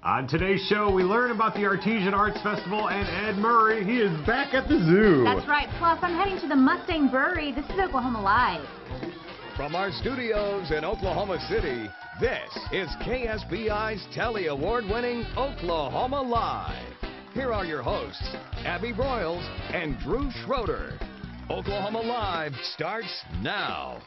On today's show, we learn about the Artesian Arts Festival and Ed Murray. He is back at the zoo. That's right. Plus, I'm heading to the Mustang Brewery. This is Oklahoma Live. From our studios in Oklahoma City, this is KSBI's Telly Award-winning Oklahoma Live. Here are your hosts, Abby Broyles and Drew Schroeder. Oklahoma Live starts now.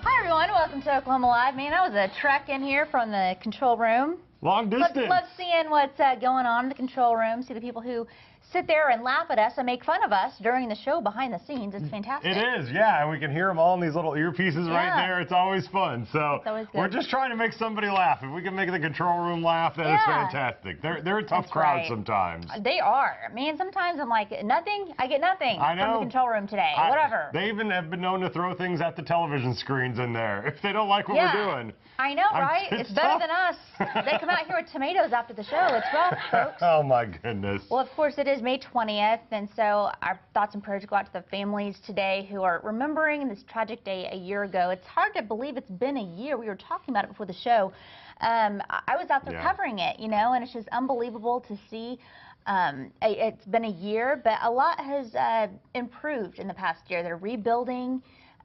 Hi, everyone. Welcome to Oklahoma Live. Man, that was a trek in here from the control room. Long distance. Love seeing what's going on in the control room. See the people who sit there and laugh at us and make fun of us during the show behind the scenes. It's fantastic. It is, yeah, and we can hear them all in these little earpieces right there. It's always fun. So it's always good. We're just trying to make somebody laugh. If we can make the control room laugh, that is fantastic. They're a tough crowd sometimes. They are. Man, sometimes I'm like, nothing. I get nothing from the control room today. Whatever. They even have been known to throw things at the television screens in there if they don't like what we're doing. I know, right? It's better than us. They come out here with tomatoes after the show. It's rough, folks. Oh, my goodness. Well, of course, it is May 20th, and so our thoughts and prayers go out to the families today who are remembering this tragic day a year ago. It's hard to believe it's been a year. We were talking about it before the show. I was out there covering it, you know, and it's just unbelievable to see. It's been a year, but a lot has improved in the past year. They're rebuilding.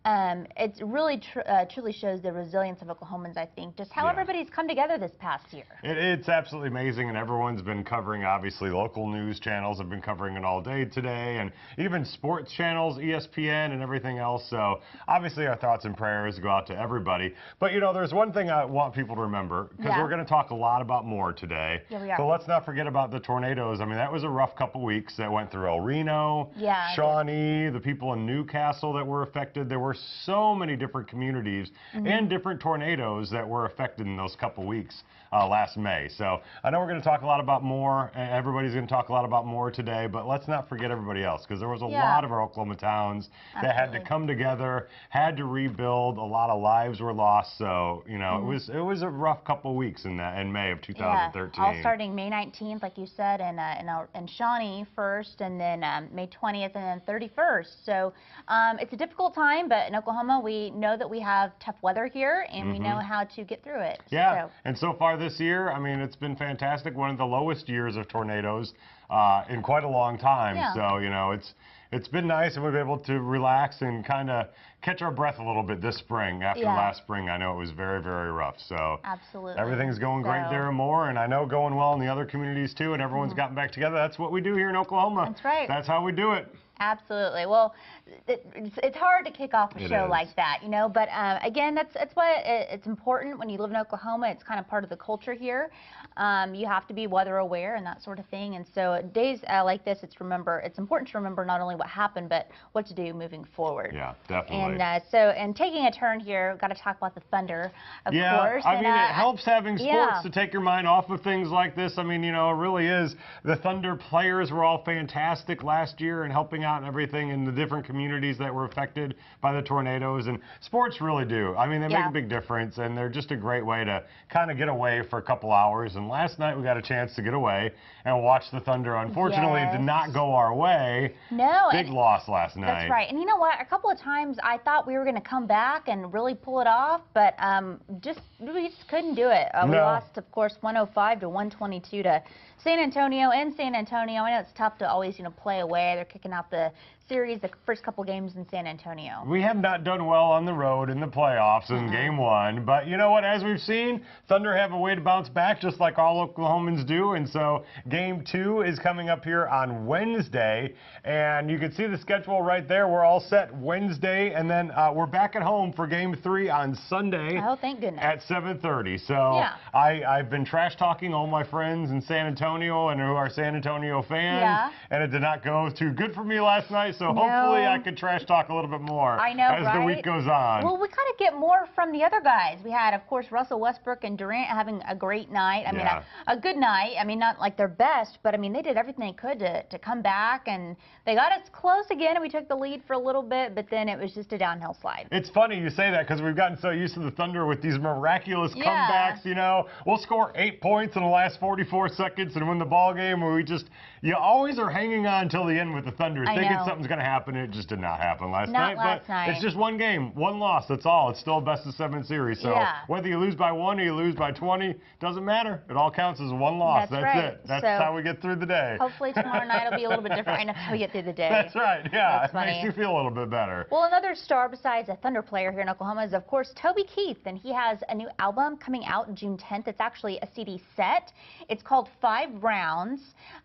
It really truly shows the resilience of Oklahomans, I think, just how everybody's come together this past year. It's absolutely amazing, and everyone's been covering, obviously, local news channels have been covering it all day today, and even sports channels, ESPN, and everything else. So, obviously, our thoughts and prayers go out to everybody. But, you know, there's one thing I want people to remember, because we're going to talk a lot about more today. Yeah, we are. So, let's not forget about the tornadoes. I mean, that was a rough couple weeks that went through El Reno, Shawnee, the people in Newcastle that were affected. There were so many different communities and different tornadoes that were affected in those couple weeks last May. So I know we're going to talk a lot about more, and everybody's going to talk a lot about more today, but let's not forget everybody else, because there was a lot of our Oklahoma towns that had to come together, had to rebuild. A lot of lives were lost. So, you know, it was a rough couple weeks in May of 2013. Yeah, all starting May 19th, like you said, in Shawnee first, and then May 20th, and then 31st. So it's a difficult time, but in Oklahoma, we know that we have tough weather here, and we know how to get through it. Yeah, and so far this year, I mean, it's been fantastic. One of the lowest years of tornadoes in quite a long time. So, you know, it's been nice, and we've been able to relax and kind of catch our breath a little bit this spring. After last spring, I know it was very, very rough. So everything's going great there and more, and I know going well in the other communities too, and everyone's gotten back together. That's what we do here in Oklahoma. That's right. That's how we do it. Absolutely. Well, it's hard to kick off a show like that, you know, but again, that's why it's important when you live in Oklahoma. It's kind of part of the culture here. You have to be weather aware and that sort of thing, and so days like this, it's important to remember not only what happened, but what to do moving forward. Yeah, definitely. And taking a turn here, got to talk about the Thunder, of course. I mean, it helps having sports to take your mind off of things like this. I mean, you know, it really is. The Thunder players were all fantastic last year and helping out and everything in the different communities that were affected by the tornadoes, and sports really do. I mean, they make a big difference, and they're just a great way to kind of get away for a couple hours. And last night we got a chance to get away and watch the Thunder. Unfortunately, it did not go our way. No. Big loss last night. That's right. And you know what? A couple of times I thought we were going to come back and really pull it off, but we just couldn't do it. We lost, of course, 105 to 122 to San Antonio. In San Antonio, I know it's tough to always, you know, play away. They're kicking out the series, the first couple games in San Antonio. We have not done well on the road in the playoffs in Game 1, but you know what? As we've seen, Thunder have a way to bounce back, just like all Oklahomans do, and so Game 2 is coming up here on Wednesday, and you can see the schedule right there. We're all set Wednesday, and then we're back at home for Game 3 on Sunday. Oh, thank goodness. At 7:30. So I've been trash talking all my friends in San Antonio and who are San Antonio fans, and it did not go too good for me last night. So hopefully I could trash talk a little bit more as the week goes on. Well, we kind of get more from the other guys. We had, of course, Russell Westbrook and Durant having a great night. I mean, a good night. I mean, not like their best, but I mean, they did everything they could to come back, and they got us close again, and we took the lead for a little bit, but then it was just a downhill slide. It's funny you say that, because we've gotten so used to the Thunder with these miraculous comebacks. You know, we'll score 8 points in the last 44 seconds and win the ball game, where you always are hanging on until the end with the Thunder, thinking something's something's going to happen. It just did not happen last Not night. last But night. it's just one game, one loss. That's all. It's still a best-of-7 series. So whether you lose by 1 or you lose by 20, doesn't matter. It all counts as one loss. That's right. it. That's So how we get through the day. Hopefully tomorrow night will be a little bit different. I know how we get through the day. That's right. Yeah, That's it makes funny. you feel a little bit better. Well, another star besides a Thunder player here in Oklahoma is, of course, Toby Keith, and he has a new album coming out June 10th. It's actually a CD set. It's called 5 Rounds,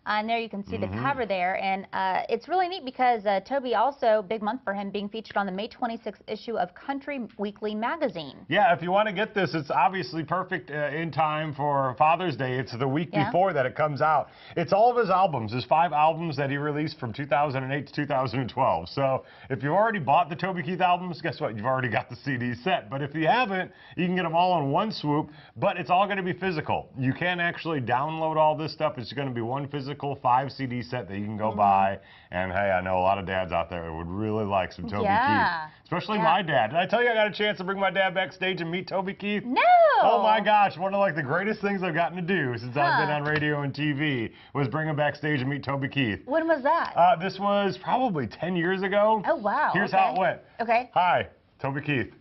and there you can see the cover there, and it's really neat because Toby also, big month for him, being featured on the May 26th issue of Country Weekly magazine. Yeah, if you want to get this, it's obviously perfect in time for Father's Day. It's the week before that it comes out. It's all of his albums, his 5 albums that he released from 2008 to 2012. So if you've already bought the Toby Keith albums, guess what? You've already got the CD set. But if you haven't, you can get them all in one swoop, but it's all going to be physical. You can't actually download all this stuff. It's going to be one physical 5 CD set that you can go buy. And hey, I know a lot of dads out there that would really like some Toby Keith. Especially my dad. Did I tell you I got a chance to bring my dad backstage and meet Toby Keith? No! Oh my gosh, one of the greatest things I've gotten to do since I've been on radio and TV was bring him backstage and meet Toby Keith. When was that? This was probably 10 years ago. Oh, wow. Here's how it went. Okay. Hi, Toby Keith.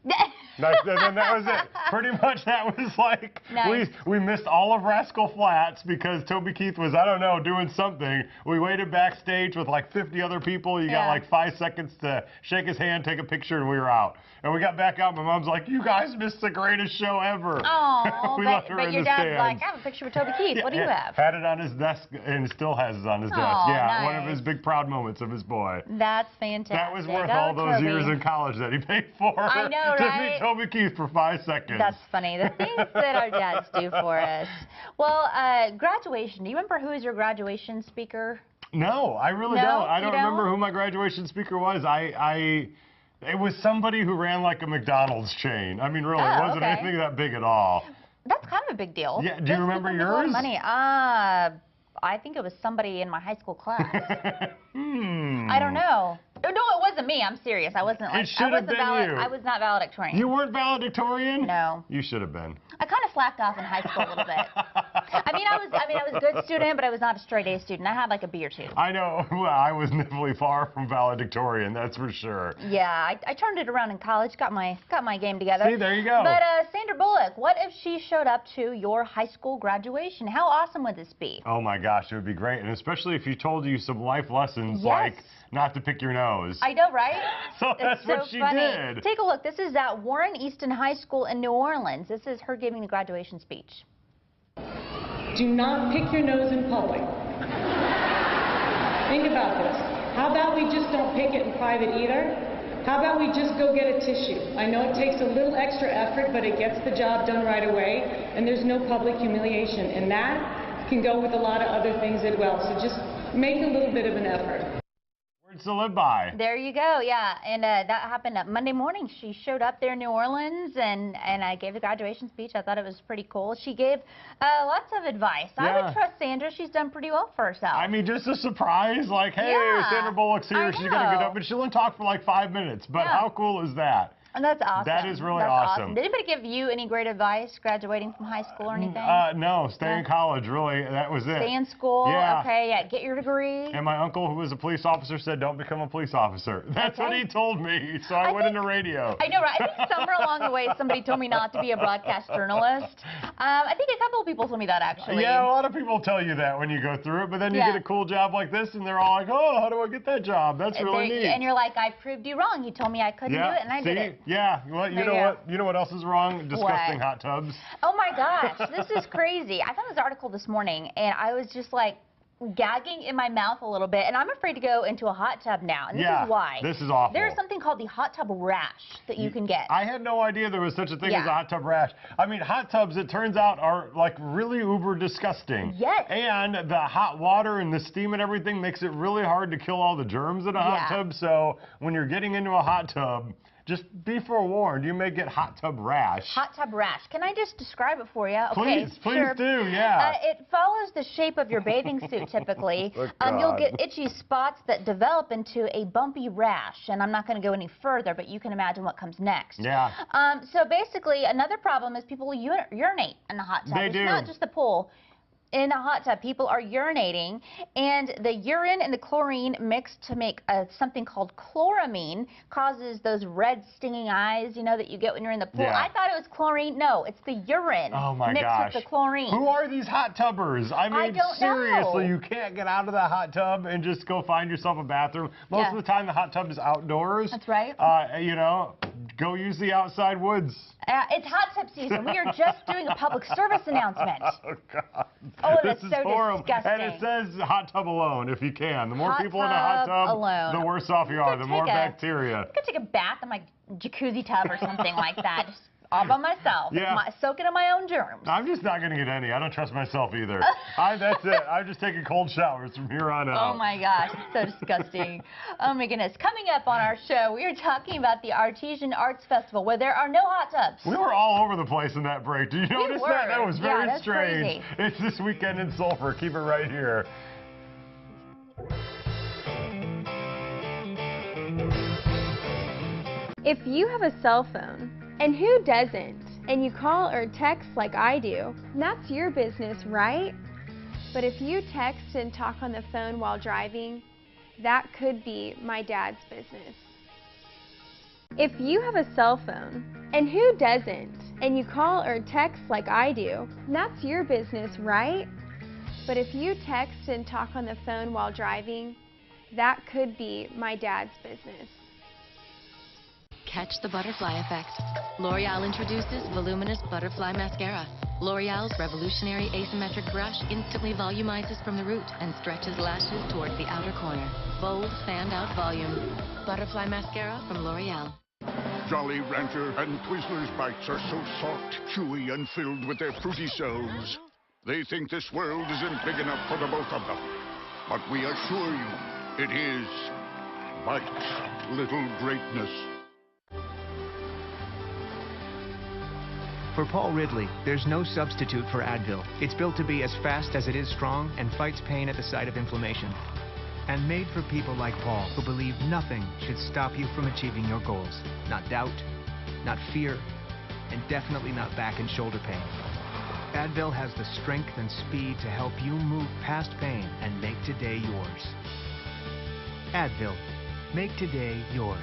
And that was it. Pretty much that was like, we missed all of Rascal Flatts because Toby Keith was, I don't know, doing something. We waited backstage with like 50 other people. You got like 5 seconds to shake his hand, take a picture, and we were out. And we got back out, my mom's like, you guys missed the greatest show ever. Oh, we left her in your the dad's stands. like, I have a picture with Toby Keith. What do you have? Had it on his desk and still has it on his desk. Yeah, one of his big proud moments of his boy. That's fantastic. That was worth all those years in college that he paid for. I know, to right? meet Toby Keith for 5 seconds. That's funny. The things that our dads do for us. Well, graduation. Do you remember who was your graduation speaker? No, I really don't. I don't remember who my graduation speaker was. It was somebody who ran like a McDonald's chain. I mean, really, it wasn't anything that big at all. That's kind of a big deal. Yeah. Do you remember yours? A lot of money. I think it was somebody in my high school class. I don't know. No, it wasn't me. I'm serious. I wasn't. It should have been you. I was not valedictorian. You weren't valedictorian? No. You should have been. I kind of slacked off in high school a little bit. I mean, I was a good student, but I was not a straight A student. I had like a B or 2. I know. Well, I was definitely far from valedictorian. That's for sure. Yeah, I turned it around in college. Got my game together. See, there you go. But Sandra Bullock, what if she showed up to your high school graduation? How awesome would this be? Oh my gosh, it would be great, and especially if you told you some life lessons like not to pick your nose. I know, right? So that's what she did. Take a look. This is at Warren Easton High School in New Orleans. This is her giving the graduation speech. Do not pick your nose in public. Think about this. How about we just don't pick it in private either? How about we just go get a tissue? I know it takes a little extra effort, but it gets the job done right away, and there's no public humiliation. And that can go with a lot of other things as well. So just make a little bit of an effort. Words to live by. There you go, yeah. And that happened Monday morning. She showed up there in New Orleans, and I gave the graduation speech. I thought it was pretty cool. She gave lots of advice. I would trust Sandra. She's done pretty well for herself. I mean, just a surprise, like, hey, Sandra Bullock's here. She's going to get up, and she'll only talk for like 5 minutes. But how cool is that? And that's awesome. That is really awesome. Did anybody give you any great advice graduating from high school or anything? No, stay in college, really. That was it. Stay in school? Yeah. Okay, yeah, get your degree. And my uncle, who was a police officer, said, don't become a police officer. That's what he told me, so I went into radio. I know, right? I think somewhere along the way, somebody told me not to be a broadcast journalist. I think a couple of people told me that, actually. Yeah, a lot of people tell you that when you go through it, but then you get a cool job like this, and they're all like, oh, how do I get that job? That's really neat. And you're like, I proved you wrong. You told me I couldn't do it, and I did it. Yeah, well, you know what else is wrong? Disgusting hot tubs. Oh my gosh, this is crazy. I found this article this morning, and I was just like gagging in my mouth a little bit, and I'm afraid to go into a hot tub now, and this is why. This is awful. There's something called the hot tub rash that you can get. I had no idea there was such a thing as a hot tub rash. I mean, hot tubs, it turns out, are like really uber disgusting. Yes. And the hot water and the steam and everything makes it really hard to kill all the germs in a hot tub, so when you're getting into a hot tub, just be forewarned, you may get hot tub rash. Hot tub rash. Can I just describe it for you? Please, okay, please do, yeah. It follows the shape of your bathing suit typically. You'll get itchy spots that develop into a bumpy rash, and I'm not going to go any further, but you can imagine what comes next. Yeah. So basically, another problem is people urinate in the hot tub. They do. It's not just the pool. in a hot tub. People are urinating, and the urine and the chlorine mixed to make something called chloramine causes those red stinging eyes, you know, that you get when you're in the pool. Yeah. I thought it was chlorine. No, it's the urine mixed with the chlorine. Who are these hot tubbers? I mean, seriously, you can't get out of the hot tub and just go find yourself a bathroom. Most of the time, the hot tub is outdoors. That's right. You know, go use the outside woods. It's hot tub season. We are just doing a public service announcement. Oh, God. Oh, this that's is so horrible. disgusting. And it says hot tub alone, if you can. The more Hot people in a hot tub tub, alone. the worse off you are, the more bacteria. I could take a bath in my jacuzzi tub or something like that. Just all by myself. Yeah. Soaking in my own germs. I'm just not going to get any. I don't trust myself either. That's it. I'm just taking cold showers from here on out. Oh my gosh, it's so disgusting. Oh my goodness. Coming up on our show, we are talking about the Artesian Arts Festival, where there are no hot tubs. We were all over the place in that break. Did you notice that? That was very strange. Crazy. It's This Weekend in Sulphur. Keep it right here. If you have a cell phone, and who doesn't, and you call or text like I do, that's your business, right? But if you text and talk on the phone while driving, that could be my dad's business. If you have a cell phone, and who doesn't, and you call or text like I do, that's your business, right? But if you text and talk on the phone while driving, that could be my dad's business. Catch the butterfly effect. L'Oreal introduces Voluminous Butterfly Mascara. L'Oreal's revolutionary asymmetric brush instantly volumizes from the root and stretches lashes towards the outer corner. Bold, standout volume. Butterfly Mascara from L'Oreal. Jolly Rancher and Twizzlers Bites are so soft, chewy, and filled with their fruity selves. They think this world isn't big enough for the both of them. But we assure you, it is. Bites, little greatness. For Paul Ridley, there's no substitute for Advil. It's built to be as fast as it is strong and fights pain at the site of inflammation. And made for people like Paul, who believe nothing should stop you from achieving your goals. Not doubt, not fear, and definitely not back and shoulder pain. Advil has the strength and speed to help you move past pain and make today yours. Advil, make today yours.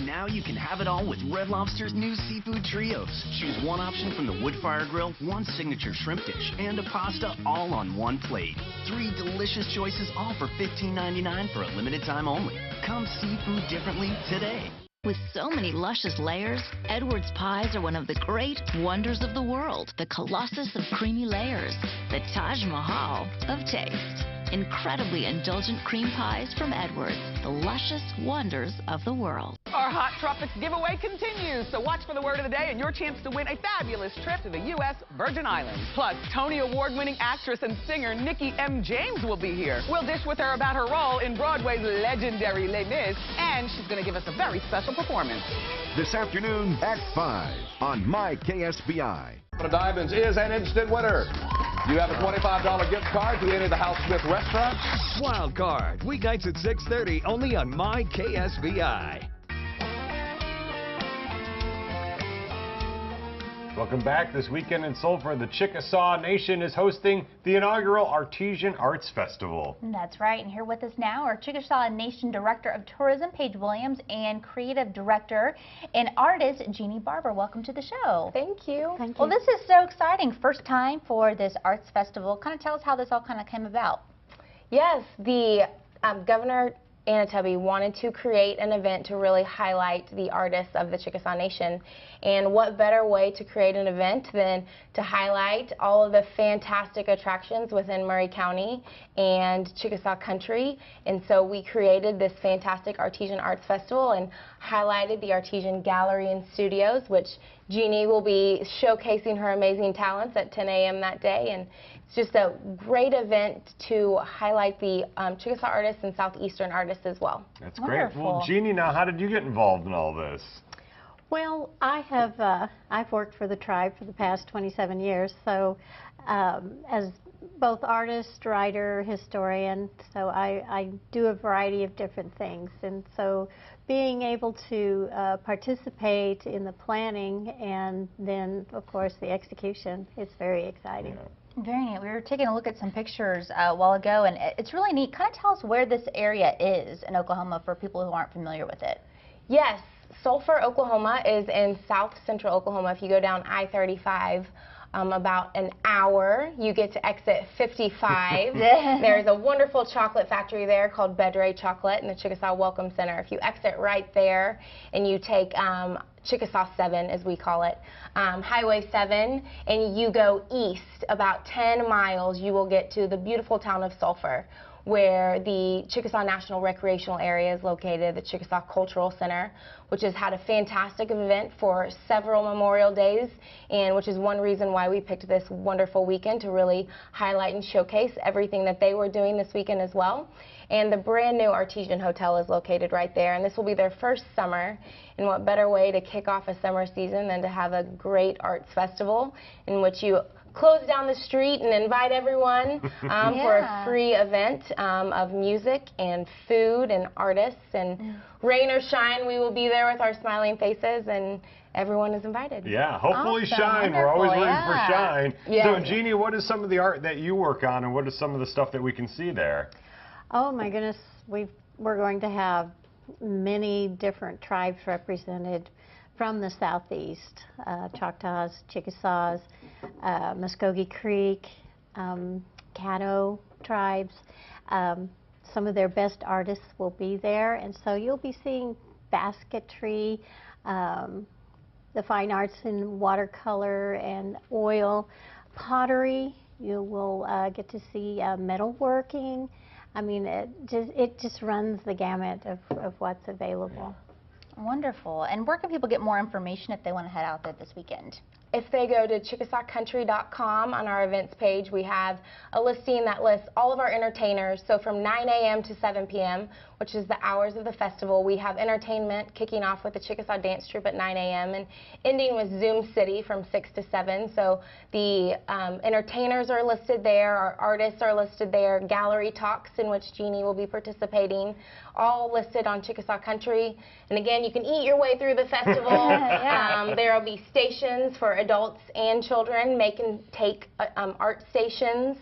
Now you can have it all with Red Lobster's new seafood trios. Choose one option from the wood fire grill, one signature shrimp dish, and a pasta all on one plate. 3 delicious choices, all for $15.99 for a limited time only. Come seafood differently today. With so many luscious layers, Edwards pies are one of the great wonders of the world. The colossus of creamy layers, the Taj Mahal of taste. Incredibly indulgent cream pies from Edwards, the luscious wonders of the world. Our Hot Tropics giveaway continues, so watch for the word of the day and your chance to win a fabulous trip to the U.S. Virgin Islands. Plus, Tony Award-winning actress and singer Nikki M. James will be here. We'll dish with her about her role in Broadway's legendary Les Mis, and she's going to give us a very special performance. This afternoon at 5 on My KSBI. Diamonds is an instant winner. You have a $25 gift card to enter the House Smith restaurant. Wild Card, weeknights at 6:30 only on My KSBI. Welcome back. This weekend in Sulphur, the Chickasaw Nation is hosting the inaugural Artesian Arts Festival. That's right. And here with us now are Chickasaw Nation Director of Tourism, Paige Williams, and Creative Director and Artist, Jeannie Barber. Welcome to the show. Thank you. Thank you. Well, this is so exciting. First time for this Arts Festival. Kind of tell us how this all kind of came about. Yes, the Governor Anatubby wanted to create an event to really highlight the artists of the Chickasaw Nation. And what better way to create an event than to highlight all of the fantastic attractions within Maury County and Chickasaw Country. And so we created this fantastic Artesian Arts Festival and highlighted the Artesian Gallery and Studios, which Jeannie will be showcasing her amazing talents at 10 a.m. that day. And it's just a great event to highlight the Chickasaw artists and Southeastern artists as well. That's great. Well, Jeannie, now how did you get involved in all this? Well, I've worked for the tribe for the past 27 years, so as both artist, writer, historian, so I do a variety of different things, and so being able to participate in the planning and then, of course, the execution is very exciting. Yeah. Very neat. We were taking a look at some pictures a while ago, and it's really neat. Kind of tell us where this area is in Oklahoma for people who aren't familiar with it. Yes, Sulphur, Oklahoma is in south central Oklahoma. If you go down I-35, about an hour, you get to exit 55. There's a wonderful chocolate factory there called Bedray Chocolate in the Chickasaw Welcome Center. If you exit right there and you take Chickasaw 7, as we call it, Highway 7, and you go east about 10 miles, you will get to the beautiful town of Sulphur, where the Chickasaw National Recreational Area is located, the Chickasaw Cultural Center, which has had a fantastic event for several Memorial Days, and which is one reason why we picked this wonderful weekend to really highlight and showcase everything that they were doing this weekend as well. And the brand new Artesian Hotel is located right there, and this will be their first summer. And what better way to kick off a summer season than to have a great arts festival in which you close down the street and invite everyone for a free event of music and food and artists. And rain or shine, we will be there with our smiling faces, and everyone is invited. Yeah, hopefully awesome. shine. Wonderful. We're always rooting for shine. Yeah. So, Jeannie, what is some of the art that you work on, and what is some of the stuff that we can see there? Oh my goodness, we're going to have many different tribes represented from the southeast, Choctaws, Chickasaws, Muskogee Creek, Caddo tribes. Some of their best artists will be there, and so you'll be seeing basketry, the fine arts in watercolor and oil, pottery. You will get to see metalworking. I mean, it just runs the gamut of what's available. Wonderful. And where can people get more information if they want to head out there this weekend? If they go to ChickasawCountry.com on our events page, we have a listing that lists all of our entertainers. So from 9 a.m. to 7 p.m., which is the hours of the festival, we have entertainment kicking off with the Chickasaw Dance Troupe at 9 a.m. and ending with Zoom City from 6 to 7. So the entertainers are listed there, our artists are listed there, gallery talks in which Jeannie will be participating, all listed on Chickasaw Country. And again, you can eat your way through the festival. There will be stations for adults and children, make and take art stations.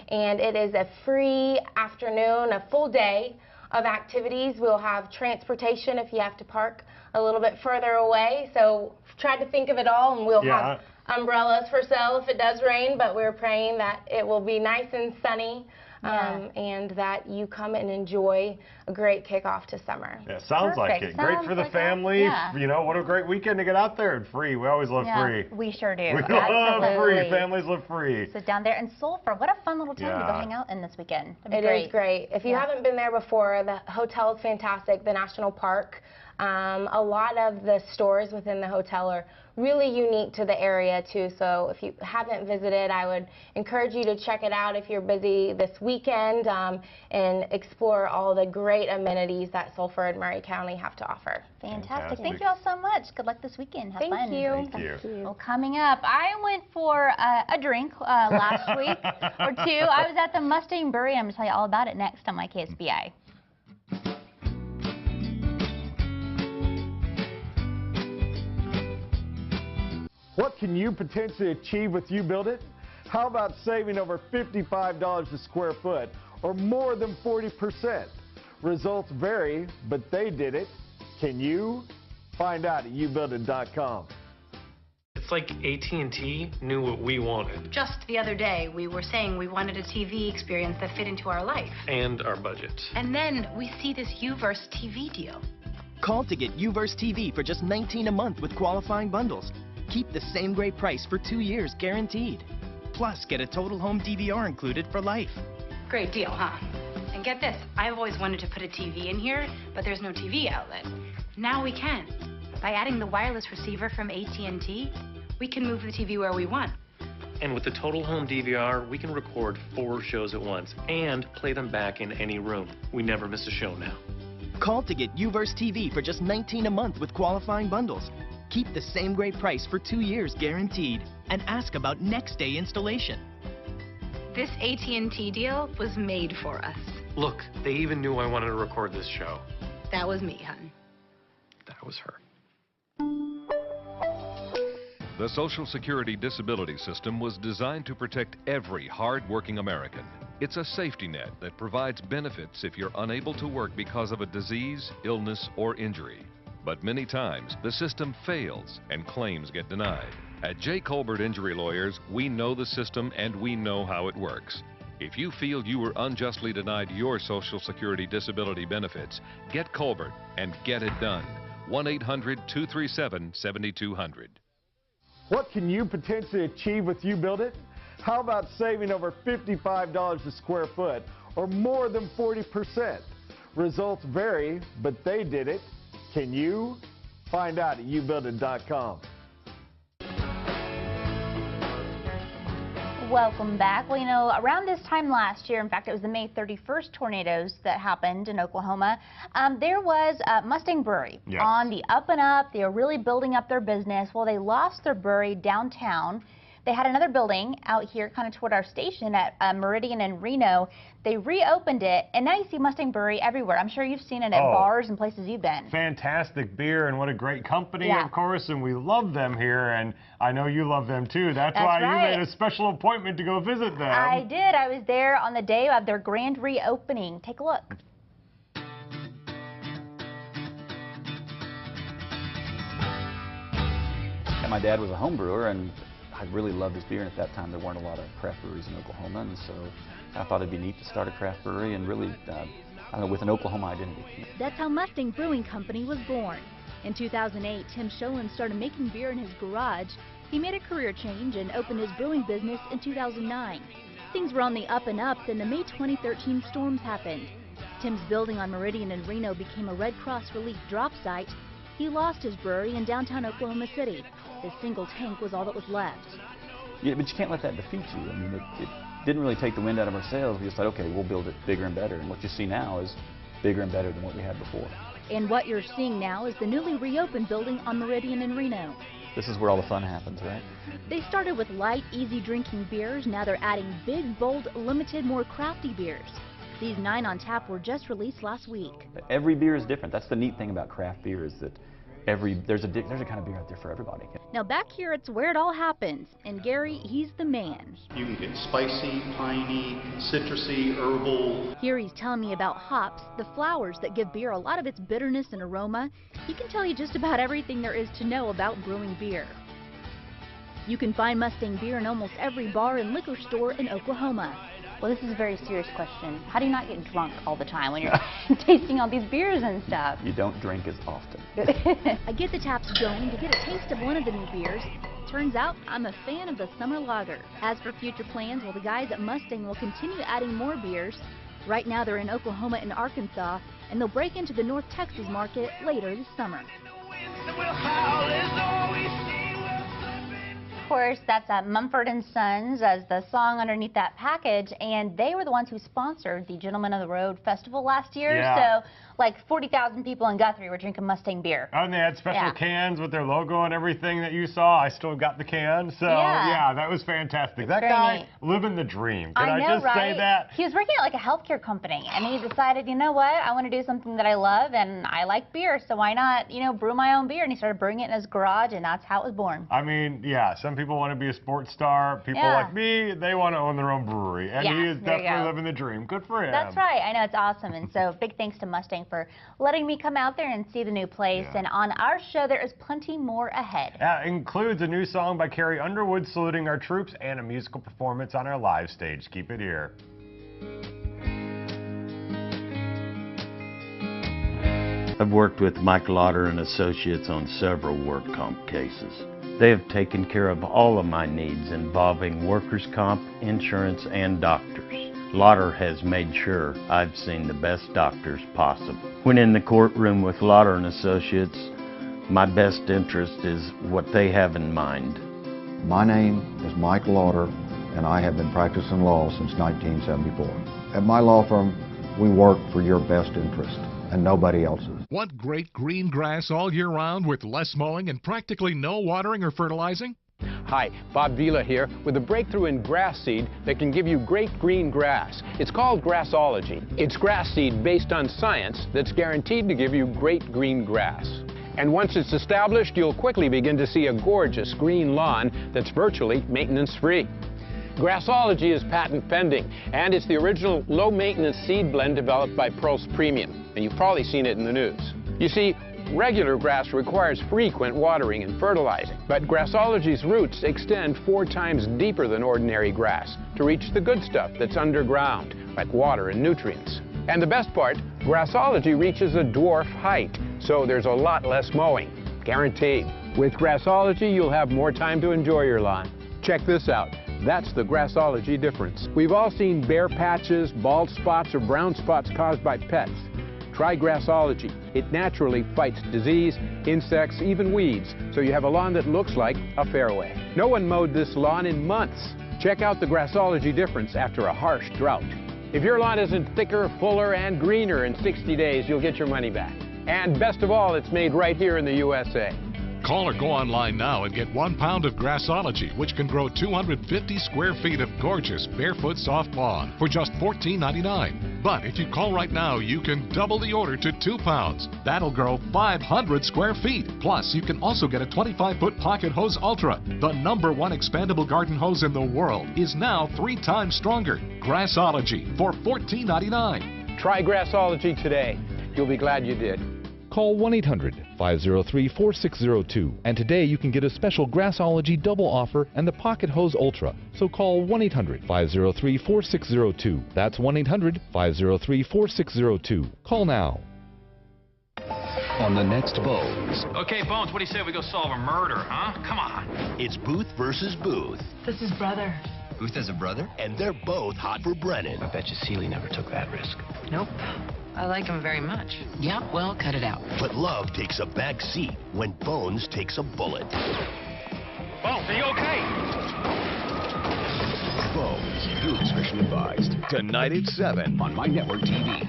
And it is a free afternoon, a full day of activities. We'll have transportation if you have to park a little bit further away. So try to think of it all, and we'll have umbrellas for sale if it does rain, but we're praying that it will be nice and sunny. And that you come and enjoy a great kickoff to summer. Yeah, sounds like it. Great for the family. You know, what a great weekend to get out there and free. We always love free. We sure do. We love free. Families love free. So down there in Sulphur, what a fun little town to go hang out in this weekend. It is great. If you haven't been there before, the hotel is fantastic. The National Park. A lot of the stores within the hotel are really unique to the area too, so if you haven't visited, I would encourage you to check it out if you're busy this weekend and explore all the great amenities that Sulphur and Murray County have to offer. Fantastic. Thank you all so much. Good luck this weekend. Have fun. Thank you. Thank you. Well, coming up, I went for a drink last week or two. I was at the Mustang Brewery. I'm going to tell you all about it next on my KSBI. What can you potentially achieve with You Build It? How about saving over $55 a square foot, or more than 40%? Results vary, but they did it. Can you? Find out at youbuildit.com. It's like AT&T knew what we wanted. Just the other day, we were saying we wanted a TV experience that fit into our life. And our budget. And then we see this UVerse TV deal. Call to get UVerse TV for just $19 a month with qualifying bundles. Keep the same great price for 2 years guaranteed. Plus, get a total home DVR included for life. Great deal, huh? And get this, I've always wanted to put a TV in here, but there's no TV outlet. Now we can. By adding the wireless receiver from AT&T, we can move the TV where we want. And with the total home DVR, we can record 4 shows at once and play them back in any room. We never miss a show now. Call to get UVerse TV for just $19 a month with qualifying bundles. Keep the same great price for 2 years guaranteed. And ask about next day installation. This AT&T deal was made for us. Look, they even knew I wanted to record this show. That was me, hun. That was her. The Social Security disability system was designed to protect every hard-working American. It's a safety net that provides benefits if you're unable to work because of a disease, illness, or injury. But many times, the system fails and claims get denied. At J. Colbert Injury Lawyers, we know the system and we know how it works. If you feel you were unjustly denied your Social Security disability benefits, get Colbert and get it done. 1-800-237-7200. What can you potentially achieve with You Build It? How about saving over $55 a square foot or more than 40%? Results vary, but they did it. Can you? Find out at youbuildit.com. Welcome back. Well, you know, around this time last year, in fact, it was the May 31st tornadoes that happened in Oklahoma. There was Mustang Brewery on the up and up. They were really building up their business. Well, they lost their brewery downtown. They had another building out here kind of toward our station at Meridian and Reno. They reopened it, and now you see Mustang Brewery everywhere. I'm sure you've seen it at bars and places you've been. Fantastic beer, and what a great company, of course, and we love them here, and I know you love them too. That's why you made a special appointment to go visit them. I did. I was there on the day of their grand reopening. Take a look. My dad was a home brewer, and I really loved his beer, and at that time there weren't a lot of craft breweries in Oklahoma, and so I thought it'd be neat to start a craft brewery and really, I don't know, with an Oklahoma identity. That's how Mustang Brewing Company was born. In 2008, Tim Sholin started making beer in his garage. He made a career change and opened his brewing business in 2009. Things were on the up and up, then the May 2013 storms happened. Tim's building on Meridian and Reno became a Red Cross relief drop site. He lost his brewery in downtown Oklahoma City. This single tank was all that was left. Yeah, but you can't let that defeat you. I mean, it didn't really take the wind out of our sails. We just thought, okay, we'll build it bigger and better. And what you see now is bigger and better than what we had before. And what you're seeing now is the newly reopened building on Meridian and Reno. This is where all the fun happens, right? They started with light, easy drinking beers. Now they're adding big, bold, limited, more crafty beers. These 9 on tap were just released last week. Every beer is different. That's the neat thing about craft beer is that there's a kind of beer out there for everybody. Now back here, it's where it all happens. And Gary, he's the man. You can get spicy, piney, citrusy, herbal. Here he's telling me about hops, the flowers that give beer a lot of its bitterness and aroma. He can tell you just about everything there is to know about brewing beer. You can find Mustang beer in almost every bar and liquor store in Oklahoma. Well, this is a very serious question. How do you not get drunk all the time when you're tasting all these beers and stuff? You don't drink as often. I get the taps going to get a taste of one of the new beers. Turns out I'm a fan of the Summer Lager. As for future plans, well, the guys at Mustang will continue adding more beers. Right now they're in Oklahoma and Arkansas, and they'll break into the North Texas market later this summer. Of course, that's Mumford & Sons as the song underneath that package, and they were the ones who sponsored the Gentlemen of the Road Festival last year. So like 40,000 people in Guthrie were drinking Mustang beer. Oh, and they had special cans with their logo and everything that you saw. I still got the can. So, yeah, that was fantastic. That guy living the dream. Can I just say that? He was working at like a healthcare company, and he decided, you know what, I want to do something that I love, and I like beer, so why not, you know, brew my own beer? And he started brewing it in his garage, and that's how it was born. I mean, yeah, some people want to be a sports star. People like me, they want to own their own brewery. And he is definitely living the dream. Good for him. That's right. I know, it's awesome. And so big thanks to Mustang for letting me come out there and see the new place. And on our show, there is plenty more ahead. That includes a new song by Carrie Underwood saluting our troops and a musical performance on our live stage. Keep it here. I've worked with Mike Lauder and Associates on several work comp cases. They have taken care of all of my needs involving workers' comp, insurance, and doctors. Lauder has made sure I've seen the best doctors possible. When in the courtroom with Lauder and Associates, my best interest is what they have in mind. My name is Mike Lauder, and I have been practicing law since 1974. At my law firm, we work for your best interest and nobody else's. Want great green grass all year round with less mowing and practically no watering or fertilizing? Hi, Bob Vila here with a breakthrough in grass seed that can give you great green grass. It's called Grassology. It's grass seed based on science that's guaranteed to give you great green grass. And once it's established, you'll quickly begin to see a gorgeous green lawn that's virtually maintenance-free. Grassology is patent pending, and it's the original low-maintenance seed blend developed by Prost Premium, and you've probably seen it in the news. You see, regular grass requires frequent watering and fertilizing, but Grassology's roots extend 4 times deeper than ordinary grass to reach the good stuff that's underground, like water and nutrients. And the best part, Grassology reaches a dwarf height, so there's a lot less mowing, guaranteed. With Grassology, you'll have more time to enjoy your lawn. Check this out. That's the Grassology difference. We've all seen bare patches, bald spots, or brown spots caused by pets. Try Grassology. It naturally fights disease, insects, even weeds, so you have a lawn that looks like a fairway. No one mowed this lawn in months. Check out the Grassology difference after a harsh drought. If your lawn isn't thicker, fuller, and greener in 60 days, you'll get your money back. And best of all, it's made right here in the USA. Call or go online now and get 1 pound of Grassology, which can grow 250 square feet of gorgeous barefoot soft lawn for just $14.99. But if you call right now, you can double the order to 2 pounds. That'll grow 500 square feet. Plus, you can also get a 25-foot Pocket Hose Ultra. The #1 expandable garden hose in the world is now 3 times stronger. Grassology for $14.99. Try Grassology today. You'll be glad you did. Call 1-800-503-4602, and today you can get a special Grassology double offer and the Pocket Hose Ultra. So call 1-800-503-4602. That's 1-800-503-4602. Call now. On the next Bones. Okay, Bones, what do you say we go solve a murder, huh? Come on. It's Booth versus Booth. This is brother. Booth has a brother, and they're both hot for Brennan. I bet you Seeley never took that risk. Nope. I like him very much. Yeah, well, cut it out. But love takes a back seat when Bones takes a bullet. Bones, are you okay? Bones, viewer discretion advised. Tonight at 7 on My Network TV.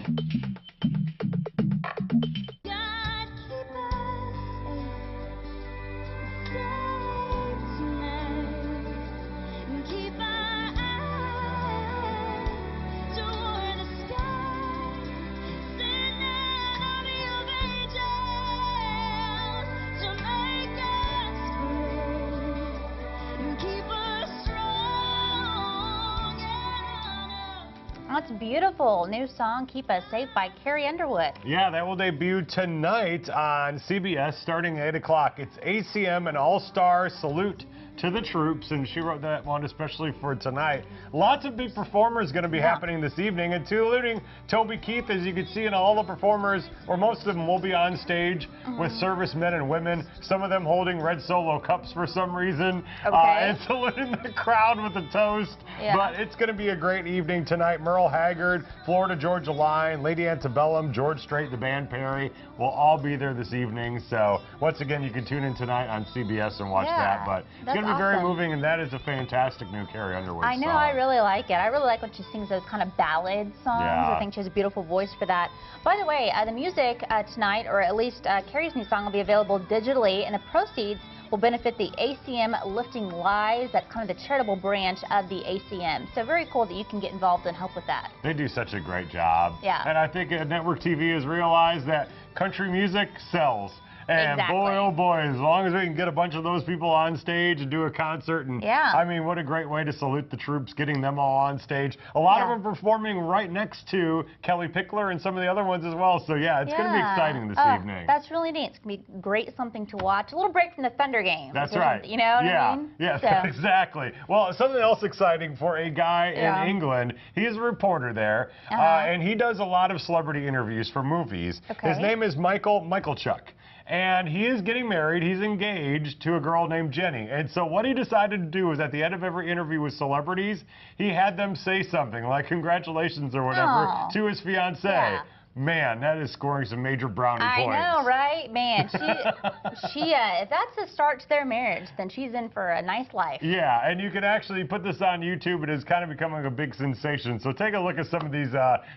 That's beautiful. New song, Keep Us Safe by Carrie Underwood. Yeah, that will debut tonight on CBS starting at 8 o'clock. It's ACM, an all-star salute to the troops, and she wrote that one especially for tonight. Lots of big performers going to be happening this evening, including Toby Keith, as you can see, and all the performers, or most of them, will be on stage with servicemen and women, some of them holding red Solo cups for some reason, and saluting the crowd with a toast. But it's going to be a great evening tonight. Merle Haggard, Florida Georgia Line, Lady Antebellum, George Strait, the band Perry will all be there this evening. So once again, you can tune in tonight on CBS and watch that. But it's going to be very moving, and that is a fantastic new Carrie Underwood song. I know, I really like it. I really like when she sings those kind of ballad songs. I think she has a beautiful voice for that. By the way, the music tonight, or at least Carrie's new song, will be available digitally, and the proceeds will benefit the ACM Lifting Lives. That's kind of the charitable branch of the ACM. So very cool that you can get involved and help with that. They do such a great job. Yeah. And I think Network TV has realized that country music sells. And boy, oh boy, as long as we can get a bunch of those people on stage and do a concert, and I mean, what a great way to salute the troops, getting them all on stage. A lot of them performing right next to Kelly Pickler and some of the other ones as well. So yeah, it's going to be exciting this evening. That's really neat. It's going to be great, something to watch. A little break from the Thunder game. That's right. You know what I mean? Yeah, exactly. Well, something else exciting for a guy in England. He is a reporter there, and he does a lot of celebrity interviews for movies. His name is Michael Michalchuk. And he is getting married. He's engaged to a girl named Jenny. And so what he decided to do was at the end of every interview with celebrities, he had them say something like congratulations or whatever to his fiancée. Yeah. Man, that is scoring some major brownie points. I know, right? Man, if that's the start to their marriage, then she's in for a nice life. Yeah, and you can actually put this on YouTube. It is kind of becoming a big sensation. So take a look at some of these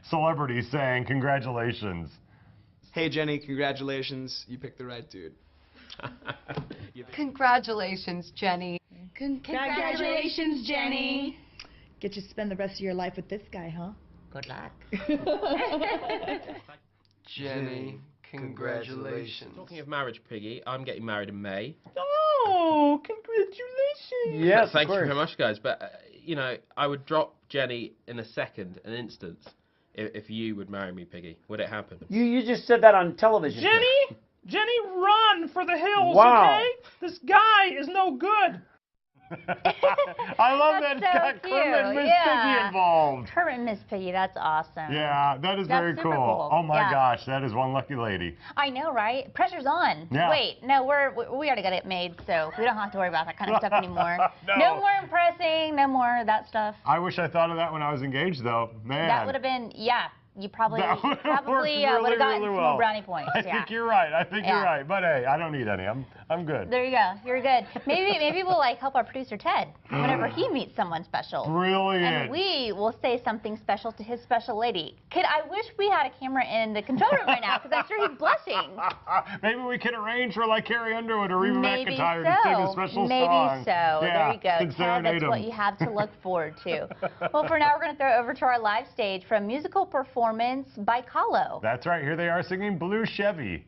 celebrities saying congratulations. Hey, Jenny, congratulations. You picked the right dude. Congratulations, Jenny. Congratulations, Jenny. Get you to spend the rest of your life with this guy, huh? Good luck. Jenny, Congratulations. Talking of marriage, Piggy, I'm getting married in May. Oh, congratulations. Yes, thank you very much, guys. But, you know, I would drop Jenny in a second, an instant, if you would marry me, Piggy. Would it happen? You just said that on television. Jenny, run for the hills, Wow. okay? This guy is no good. I love that it's got Kermit and Miss Piggy involved. Kermit and Miss Piggy, that's awesome. Yeah, that is very super cool. Oh my Yeah. gosh, that is one lucky lady. I know, right? Pressure's on. Yeah. Wait, no, we already got it made, so we don't have to worry about that kind of stuff anymore. No. No more impressing, no more of that stuff. I wish I thought of that when I was engaged, though. Man. That would have been, yeah. You probably That would've would have worked gotten really some well. more brownie points. I think you're right. I think Yeah. you're right. But hey, I don't need any. I'm good. There you go. You're good. Maybe we'll like help our producer Ted whenever he meets someone special. Brilliant. And we will say something special to his special lady. I wish we had a camera in the control room right now because I'm sure he's blushing. Maybe we can arrange for like Carrie Underwood or Reba Maybe McEntire so. to sing a special Maybe song. so. Yeah, There you go. can Ted, serenade that's them. what you have to look forward to. Well, for now, we're going to throw it over to our live stage from musical performance by Kahlo. That's right. Here they are singing Blue Chevy.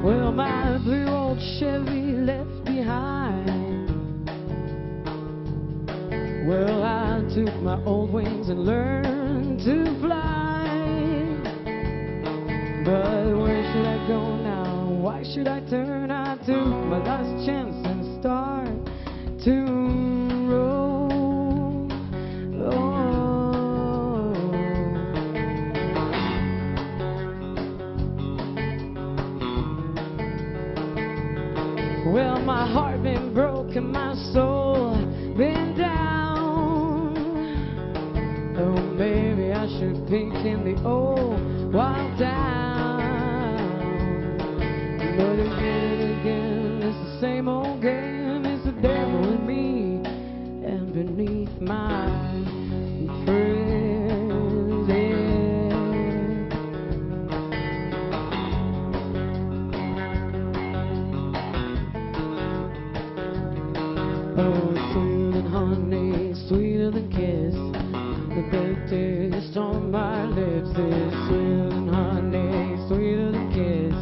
Well, my blue old Chevy left behind. Well, I took my old wings and learned to fly. But where should I go now? Why should I turn? I took my last chance and start to roll. Well, my heart been broke and my soul been down. Oh, maybe I should peek in the old wild town. But again, it's the same old game. It's the devil in me and beneath my friends. Oh, sweeter than honey, sweeter than kiss. The bitter taste on my lips is sweeter than honey, sweeter than kiss.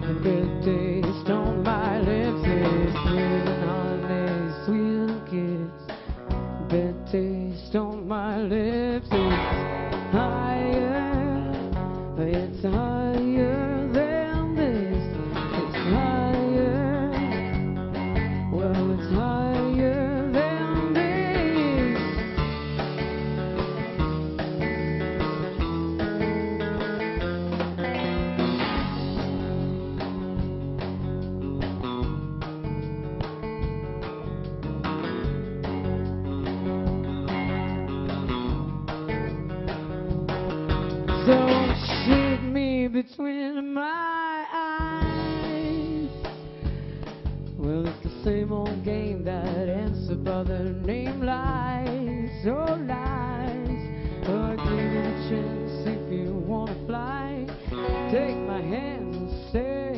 The bitter taste on my lips is sweeter than honey, sweeter than kiss. The bitter taste on my lips is higher. It's higher than this. It's higher. Well, it's higher than this. Don't shoot me between my eyes. Well, it's the same old game that ends up other name lies. Oh, lies. Oh, I give you a chance if you want to fly. Take my hand and say.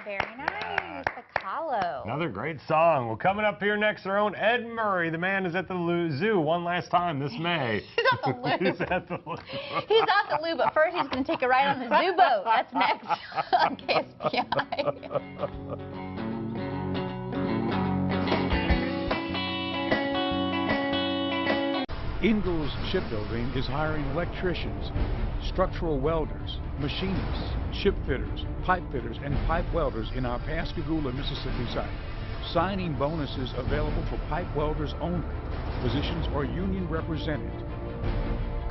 Very nice. Apollo. Another great song. Well, coming up here next, our own Ed Murray. The man is at the zoo one last time this May. He's at the loo. He's at the loo. He's at the loo, but first he's going to take a ride on the zoo boat. That's next on KSBI. Ingalls Shipbuilding is hiring electricians, structural welders, machinists, ship fitters, pipe fitters, and pipe welders in our Pascagoula, Mississippi site. Signing bonuses available for pipe welders only. Positions are union represented.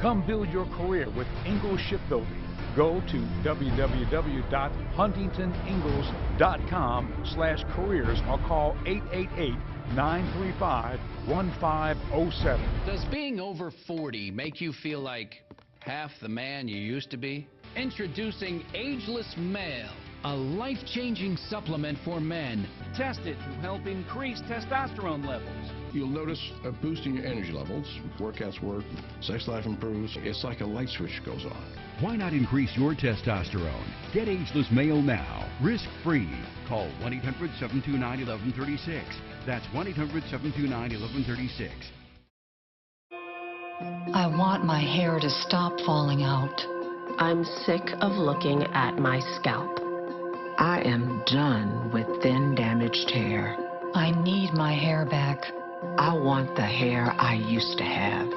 Come build your career with Ingalls Shipbuilding. Go to www.huntingtoningalls.com/careers or call 888-935-1507. Does being over 40 make you feel like half the man you used to be? Introducing Ageless Male, a life-changing supplement for men. Tested to help increase testosterone levels. You'll notice a boost in your energy levels, workouts work, sex life improves. It's like a light switch goes on. Why not increase your testosterone? Get Ageless Male now, risk-free. Call 1-800-729-1136. That's 1-800-729-1136. I want my hair to stop falling out. I'm sick of looking at my scalp. I am done with thin, damaged hair. I need my hair back. I want the hair I used to have.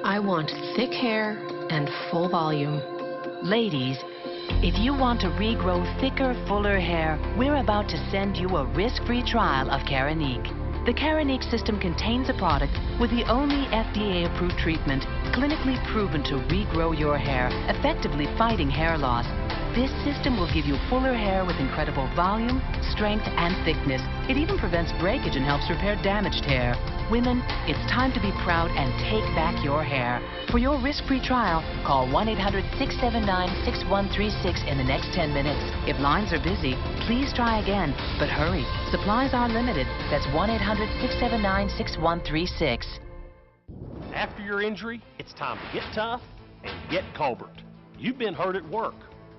I want thick hair and full volume. Ladies, if you want to regrow thicker, fuller hair, we're about to send you a risk-free trial of Keranique. The Keranique system contains a product with the only FDA-approved treatment clinically proven to regrow your hair, effectively fighting hair loss. This system will give you fuller hair with incredible volume, strength, and thickness. It even prevents breakage and helps repair damaged hair. Women, it's time to be proud and take back your hair. For your risk-free trial, call 1-800-679-6136 in the next 10 minutes. If lines are busy, please try again. But hurry, supplies are limited. That's 1-800-679-6136. After your injury, it's time to get tough and get Colbert. You've been hurt at work,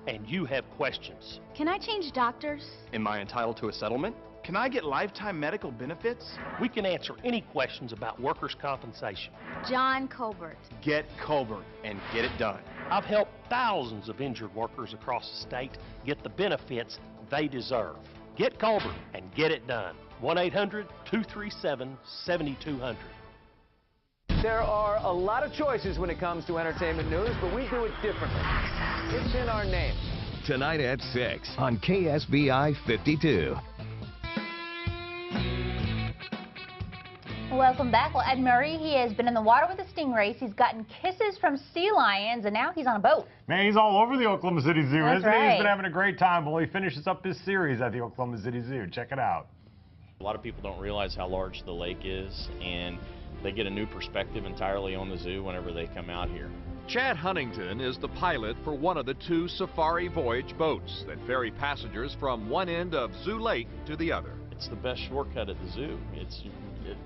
and you have questions. Can I change doctors? Am I entitled to a settlement? Can I get lifetime medical benefits? We can answer any questions about workers' compensation. John Colbert. Get Colbert and get it done. I've helped thousands of injured workers across the state get the benefits they deserve. Get Colbert and get it done. 1-800-237-7200. There are a lot of choices when it comes to entertainment news, but we do it differently. It's in our name. Tonight at 6 on KSBI 52. Welcome back. Well, Ed Murray, he has been in the water with the stingrays. He's gotten kisses from sea lions, and now he's on a boat. Man, he's all over the Oklahoma City Zoo, That's isn't he? right. He's been having a great time while he finishes up his series at the Oklahoma City Zoo. Check it out. A lot of people don't realize how large the lake is, and they get a new perspective entirely on the zoo whenever they come out here. Chad Huntington is the pilot for one of the 2 Safari Voyage boats that ferry passengers from one end of Zoo Lake to the other. It's the best shortcut at the zoo. It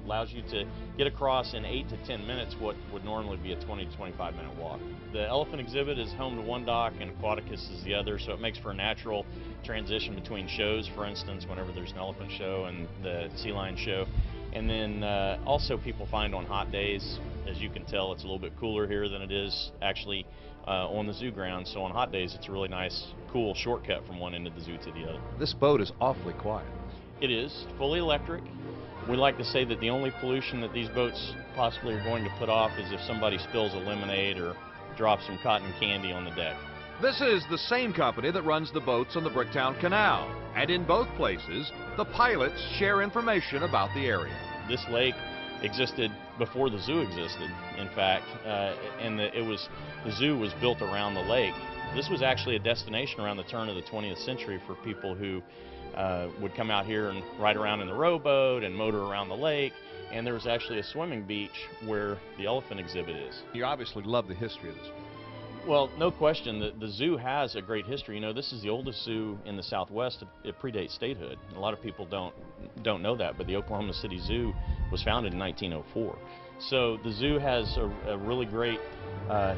allows you to get across in 8 to 10 minutes what would normally be a 20 to 25 minute walk. The elephant exhibit is home to one dock and Aquaticus is the other, so it makes for a natural transition between shows. For instance, whenever there's an elephant show and the sea lion show. And then also people find on hot days, as you can tell, it's a little bit cooler here than it is actually on the zoo grounds. So on hot days, it's a really nice, cool shortcut from one end of the zoo to the other. This boat is awfully quiet. It is fully electric. We like to say that the only pollution that these boats possibly are going to put off is if somebody spills a lemonade or drops some cotton candy on the deck. This is the same company that runs the boats on the Bricktown Canal. And in both places, the pilots share information about the area. This lake existed before the zoo existed, in fact, and the zoo was built around the lake. This was actually a destination around the turn of the 20th century for people who would come out here and ride around in the rowboat and motor around the lake. And there was actually a swimming beach where the elephant exhibit is. You obviously love the history of this. Well, no question. The zoo has a great history. You know, this is the oldest zoo in the Southwest. It predates statehood. A lot of people don't know that, but the Oklahoma City Zoo was founded in 1904. So the zoo has a really great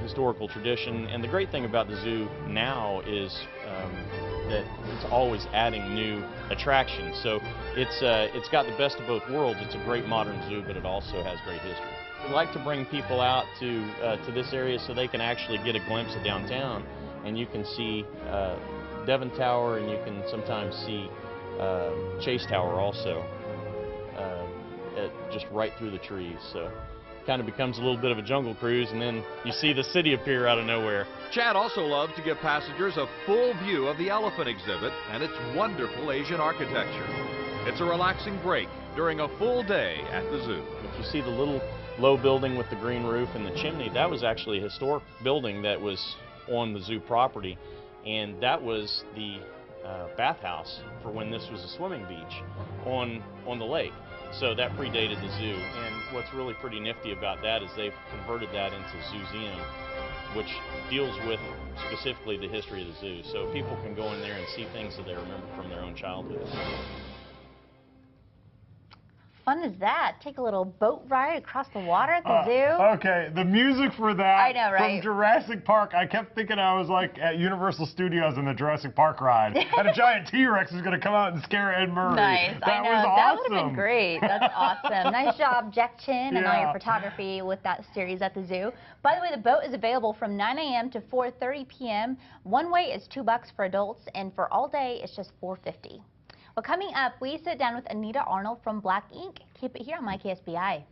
historical tradition. And the great thing about the zoo now is that it's always adding new attractions. So it's got the best of both worlds. It's a great modern zoo, but it also has great history. We'd like to bring people out to this area so they can actually get a glimpse of downtown, and you can see Devon Tower, and you can sometimes see Chase Tower also, just right through the trees. So kind of becomes a little bit of a jungle cruise, and then you see the city appear out of nowhere. Chad also loves to give passengers a full view of the elephant exhibit and its wonderful Asian architecture. It's a relaxing break during a full day at the zoo. If you see the little low building with the green roof and the chimney, that was actually a historic building that was on the zoo property, and that was the bathhouse for when this was a swimming beach on the lake. So that predated the zoo, and what's really pretty nifty about that is they've converted that into Zooseum, which deals with specifically the history of the zoo. So people can go in there and see things that they remember from their own childhood. Fun is that? Take a little boat ride across the water at the zoo? Okay, the music for that I know, right? from Jurassic Park, I kept thinking I was like at Universal Studios in the Jurassic Park ride, and a giant T-Rex is going to come out and scare Ed Murray. Nice, that I know. was That awesome. would have been great. That's awesome. Nice job, Jack Chin, and all Yeah. your photography with that series at the zoo. By the way, the boat is available from 9 a.m. to 4:30 p.m. One way is $2 for adults, and for all day, it's just $4.50. Well, coming up, we sit down with Anita Arnold from Black Ink. Keep it here on MyKSBI.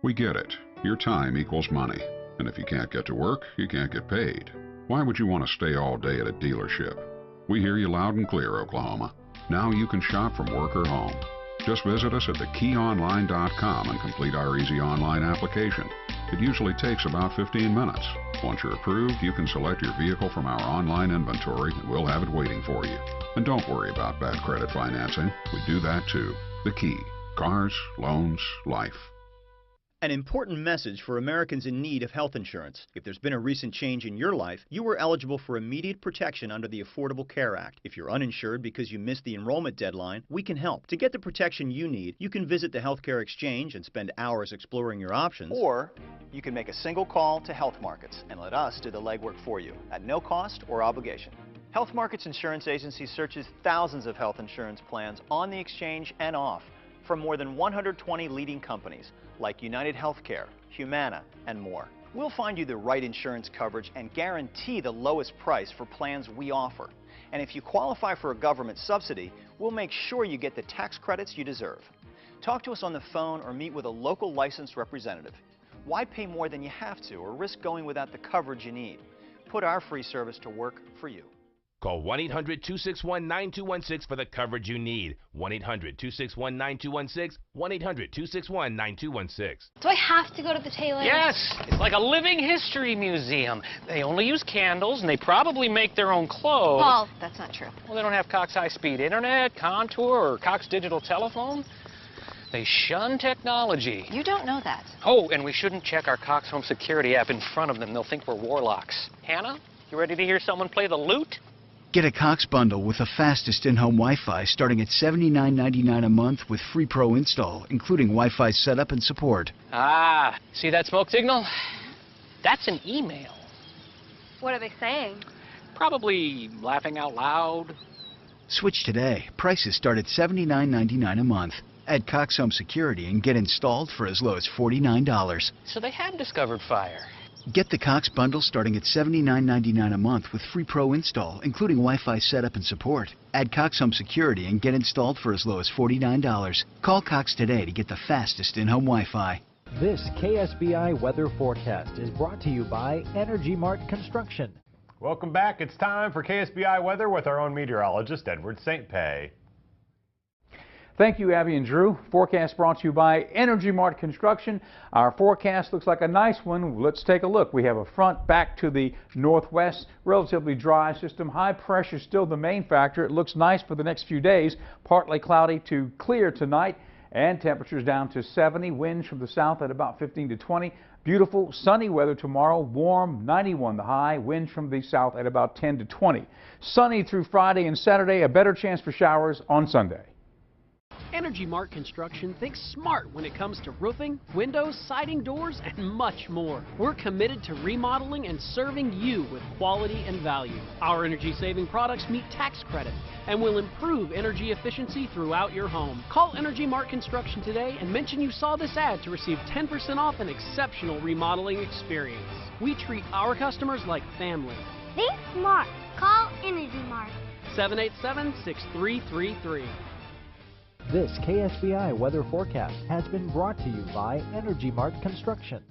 We get it. Your time equals money. And if you can't get to work, you can't get paid. Why would you want to stay all day at a dealership? We hear you loud and clear, Oklahoma. Now you can shop from work or home. Just visit us at thekeyonline.com and complete our easy online application. It usually takes about 15 minutes. Once you're approved, you can select your vehicle from our online inventory and we'll have it waiting for you. And don't worry about bad credit financing. We do that too. The Key. Cars, loans, life. An important message for Americans in need of health insurance. If there's been a recent change in your life, you are eligible for immediate protection under the Affordable Care Act. If you're uninsured because you missed the enrollment deadline, we can help. To get the protection you need, you can visit the Healthcare Exchange and spend hours exploring your options. Or you can make a single call to Health Markets and let us do the legwork for you at no cost or obligation. Health Markets Insurance Agency searches thousands of health insurance plans on the exchange and off from more than 120 leading companies like United Healthcare, Humana, and more. We'll find you the right insurance coverage and guarantee the lowest price for plans we offer. And if you qualify for a government subsidy, we'll make sure you get the tax credits you deserve. Talk to us on the phone or meet with a local licensed representative. Why pay more than you have to or risk going without the coverage you need? Put our free service to work for you. Call 1-800-261-9216 for the coverage you need. 1-800-261-9216. 1-800-261-9216. Do I have to go to the tailor? Yes, it's like a living history museum. They only use candles, and they probably make their own clothes. Paul, that's not true. Well, they don't have Cox high-speed internet, Contour, or Cox digital telephone. They shun technology. You don't know that. Oh, and we shouldn't check our Cox home security app in front of them. They'll think we're warlocks. Hannah, you ready to hear someone play the lute? Get a Cox bundle with the fastest in-home Wi-Fi starting at $79.99 a month with free Pro install, including Wi-Fi setup and support. Ah, see that smoke signal? That's an email. What are they saying? Probably laughing out loud. Switch today. Prices start at $79.99 a month. Add Cox Home Security and get installed for as low as $49. So they have discovered fire. Get the Cox bundle starting at $79.99 a month with free Pro install, including Wi-Fi setup and support. Add Cox Home Security and get installed for as low as $49. Call Cox today to get the fastest in-home Wi-Fi. This KSBI weather forecast is brought to you by Energy Mart Construction. Welcome back. It's time for KSBI weather with our own meteorologist, Edward St. Pé. Thank you, Abby and Drew. Forecast brought to you by Energy Mart Construction. Our forecast looks like a nice one. Let's take a look. We have a front back to the northwest, relatively dry system. High pressure still the main factor. It looks nice for the next few days. Partly cloudy to clear tonight, and temperatures down to 70. Winds from the south at about 15 to 20. Beautiful sunny weather tomorrow. Warm, 91 the high. Winds from the south at about 10 to 20. Sunny through Friday and Saturday. A better chance for showers on Sunday. Energy Mart Construction thinks smart when it comes to roofing, windows, siding, doors, and much more. We're committed to remodeling and serving you with quality and value. Our energy-saving products meet tax credit and will improve energy efficiency throughout your home. Call Energy Mart Construction today and mention you saw this ad to receive 10% off an exceptional remodeling experience. We treat our customers like family. Think smart. Call Energy Mart. 787-6333. This KSBI weather forecast has been brought to you by Energy Mart Construction.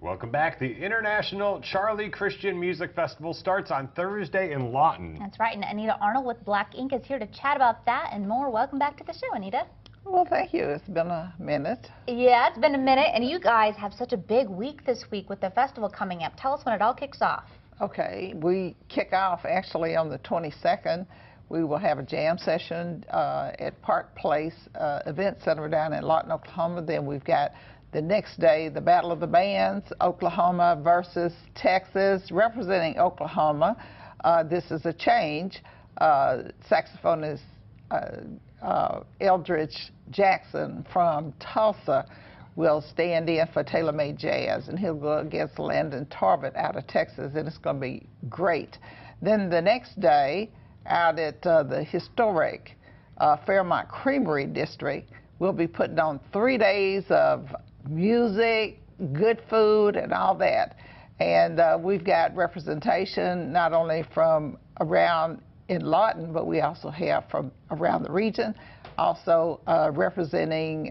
Welcome back. The International Charlie Christian Music Festival starts on Thursday in Lawton. That's right, and Anita Arnold with Black Ink is here to chat about that and more. Welcome back to the show, Anita. Well, thank you. It's been a minute. Yeah, it's been a minute, and you guys have such a big week this week with the festival coming up. Tell us when it all kicks off. Okay, we kick off actually on the 22nd. We will have a jam session at Park Place Event Center down in Lawton, Oklahoma. Then we've got the next day, the Battle of the Bands, Oklahoma versus Texas, representing Oklahoma. This is a change. Saxophonist Eldridge Jackson from Tulsa will stand in for Taylor Made Jazz, and he'll go against Landon Tarbett out of Texas, and it's going to be great. Then the next day, out at the historic Fairmont Creamery District, we'll be putting on 3 days of music, good food, and all that. And we've got representation not only from around in Lawton, but we also have from around the region, also representing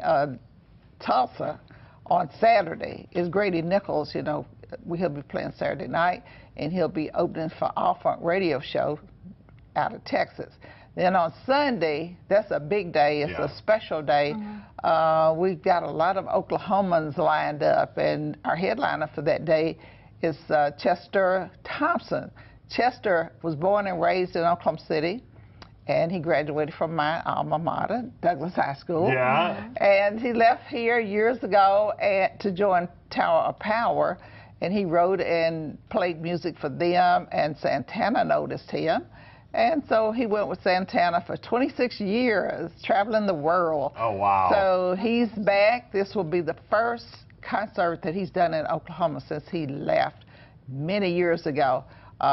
Tulsa on Saturday is Grady Nichols. You know, he'll be playing Saturday night, and he'll be opening for All Funk Radio Show out of Texas. Then on Sunday, that's a big day. It's a special day. We've got a lot of Oklahomans lined up, and our headliner for that day is Chester Thompson. Chester was born and raised in Oklahoma City, and he graduated from my alma mater, Douglas High School. Yeah. And he left here years ago to join Tower of Power, and he wrote and played music for them, and Santana noticed him. And so he went with Santana for 26 years, traveling the world. Oh, wow. So he's back. This will be the first concert that he's done in Oklahoma since he left many years ago.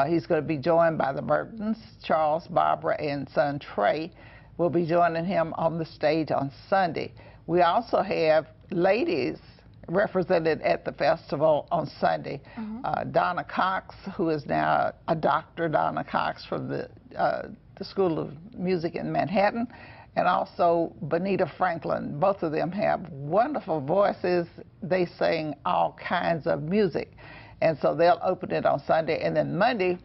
He's going to be joined by the Mertens, Charles, Barbara, and son Trey will be joining him on the stage on Sunday. We also have ladies represented at the festival on Sunday. Donna Cox, who is now a doctor, Donna Cox from the School of Music in Manhattan, and also Bonita Franklin. Both of them have wonderful voices. They sing all kinds of music. And so they'll open it on Sunday. And then Monday,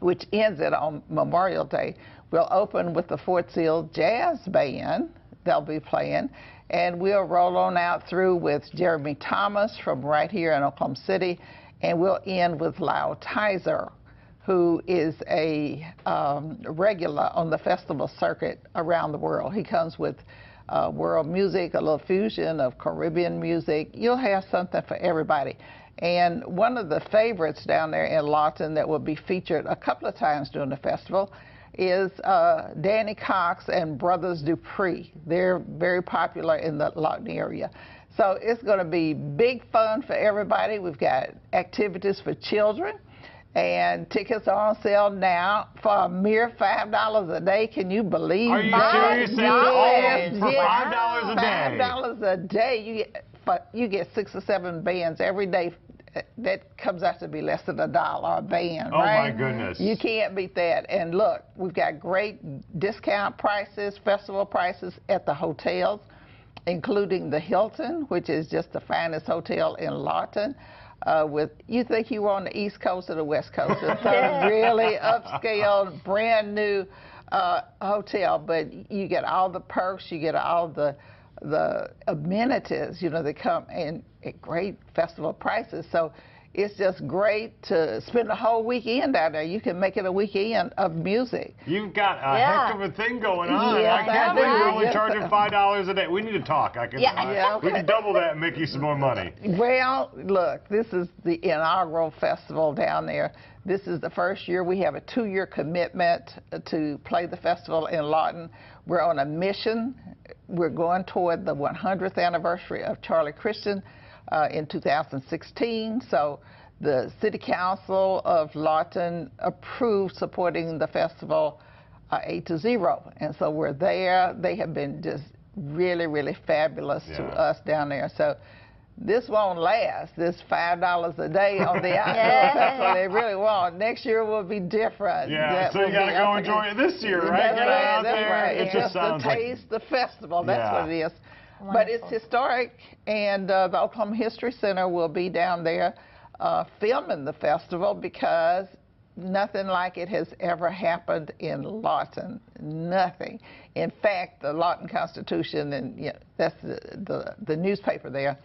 which ends it on Memorial Day, we'll open with the Fort Sill Jazz Band. They'll be playing. And we'll roll on out through with Jeremy Thomas from right here in Oklahoma City. And we'll end with Lyle Tizer, who is a regular on the festival circuit around the world. He comes with world music, a little fusion of Caribbean music. You'll have something for everybody. And one of the favorites down there in Lawton that will be featured a couple of times during the festival is Danny Cox and Brothers Dupree. They're very popular in the Lawton area. So it's going to be big fun for everybody. We've got activities for children, and tickets are on sale now for a mere $5 a day. Can you believe that? Are you serious? Yes, For $5 a day. $5 a day. You get 6 or 7 bands every day. That comes out to be less than $1 a band, right? Oh, my goodness. You can't beat that. And look, we've got great discount prices, festival prices at the hotels, including the Hilton, which is just the finest hotel in Lawton. You think you were on the East Coast or the West Coast. It's a really upscale, brand new hotel, but you get all the perks, you get all the amenities, you know, they come in at great festival prices. So it's just great to spend a whole weekend down there. You can make it a weekend of music. You've got a heck of a thing going on. Yeah, I can't believe you're only charging $5 a day. We need to talk. We can double that and make you some more money. Well, look, this is the inaugural festival down there. This is the first year. We have a 2-year commitment to play the festival in Lawton. We're on a mission. We're going toward the 100th anniversary of Charlie Christian in 2016. So the City Council of Lawton approved supporting the festival 8-0. And so we're there. They have been just really, really fabulous to us down there. So this won't last, this $5 a day on the outdoor festival. They really won't. Next year will be different. Yeah, so you got to go enjoy it this year, right? Get out there. Right. It just sounds like Taste the Festival. That's what it is. Wonderful. But it's historic, and the Oklahoma History Center will be down there filming the festival because nothing like it has ever happened in Lawton. Nothing. In fact, the Lawton Constitution, and that's the newspaper there,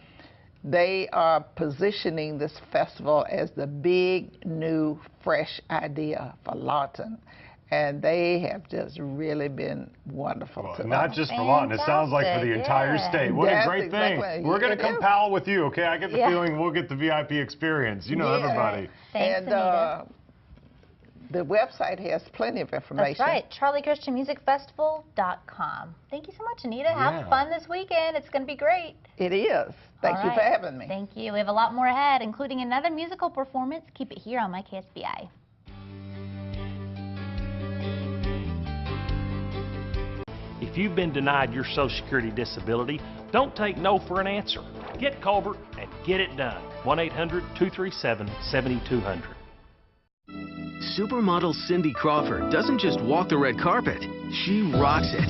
they are positioning this festival as the big, new, fresh idea for Lawton. And they have just really been wonderful to us. Not just for Lawton, it sounds like for the entire state. What a great thing. We're going to come pal with you, okay? I get the feeling we'll get the VIP experience. You know everybody. Thanks, and the website has plenty of information. That's right, charliechristianmusicfestival.com. Thank you so much, Anita. Have fun this weekend. It's going to be great. It is. Thank you for having me. Thank you. We have a lot more ahead, including another musical performance. Keep it here on My KSBI. If you've been denied your Social Security disability, don't take no for an answer. Get Colbert and get it done. 1-800-237-7200. Supermodel Cindy Crawford doesn't just walk the red carpet, she rocks it.